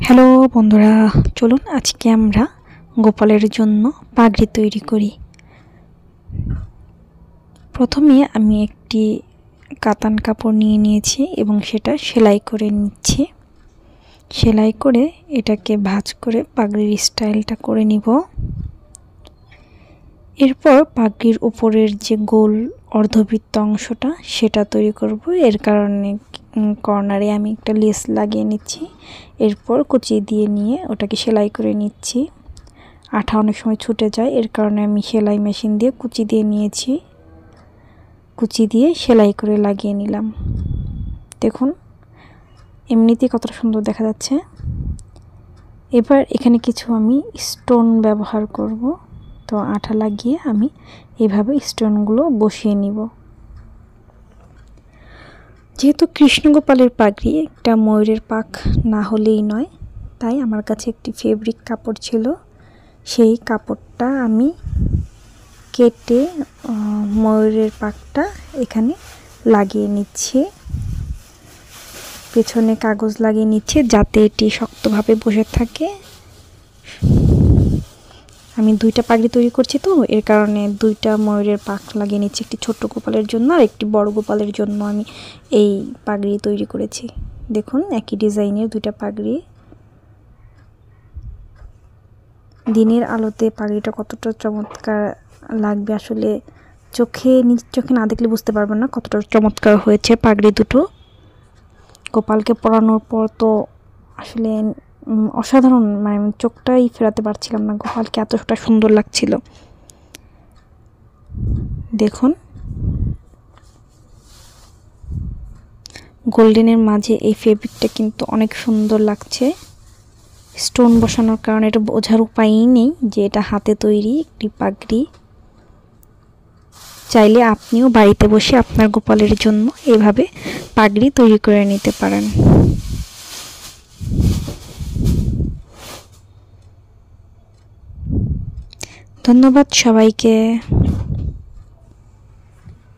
Hello বন্ধুরা, চলুন আজকে আমরা গোপালের জন্য পাগড়ি তৈরি করি। প্রথমে আমি একটি কাতান কাপড় নিয়ে নিয়েছি এবং সেটা সেলাই করে নিচ্ছি। সেলাই করে এটাকে ভাঁজ করে পাগড়ির স্টাইলটা করে নিব। এরপর পাগড়ির উপরের যে গোল অর্ধবৃত্ত অংশটা সেটা তৈরি করব। এর কারণে কর্নারে আমি একটা লেস লাগিয়ে নিচ্ছি। এরপর কুচি দিয়ে নিয়ে ওটাকে সেলাই করে নিচ্ছি। আঠা অনেক সময় ছুটে যায়, এর কারণে আমি সেলাই মেশিন দিয়ে কুচি দিয়ে নিয়েছি। কুচি দিয়ে সেলাই করে লাগিয়ে নিলাম। দেখুন এমনিতেই কতটা সুন্দর দেখা যাচ্ছে। এবার এখানে কিছু আমি স্টোন ব্যবহার করব। তো আঠা লাগিয়ে আমি এইভাবে স্টোনগুলো বসিয়ে নিব। যেহেতু কৃষ্ণগোপালের পাগড়ি একটা ময়ূরের পাখ না হলেই নয়, তাই আমার কাছে একটি ফেব্রিক কাপড় ছিল। সেই কাপড়টা আমি কেটে ময়ূরের পাখটা এখানে লাগিয়ে নিচ্ছি। পেছনে কাগজ লাগিয়ে নিচ্ছে যাতে এটি শক্তভাবে বসে থাকে। আমি দুইটা পাগড়ি তৈরি করছি, তো এর কারণে দুইটা ময়ূরের পাখ লাগিয়ে নিচ্ছি, একটি ছোট্ট গোপালের জন্য আর একটি বড় গোপালের জন্য আমি এই পাগড়ি তৈরি করেছি। দেখুন একই ডিজাইনের দুইটা পাগড়ি। দিনের আলোতে পাগড়িটা কতটা চমৎকার লাগবে, আসলে নিজ চোখে না দেখলে বুঝতে পারবেন না কতটা চমৎকার হয়েছে পাগড়ি দুটো। গোপালকে পরানোর পর তো আসলে অসাধারণ, মানে আমি চোখটাই ফেরাতে পারছিলাম না, গোপালকে এতটা সুন্দর লাগছিল। দেখুন গোল্ডেনের মাঝে এই ফেব্রিকটা কিন্তু অনেক সুন্দর লাগছে। স্টোন বসানোর কারণে এটা বোঝার উপায়ই নেই যে এটা হাতে তৈরি একটি পাগড়ি। চাইলে আপনিও বাড়িতে বসে আপনার গোপালের জন্য এভাবে পাগড়ি তৈরি করে নিতে পারেন। ধন্যবাদ সবাইকে।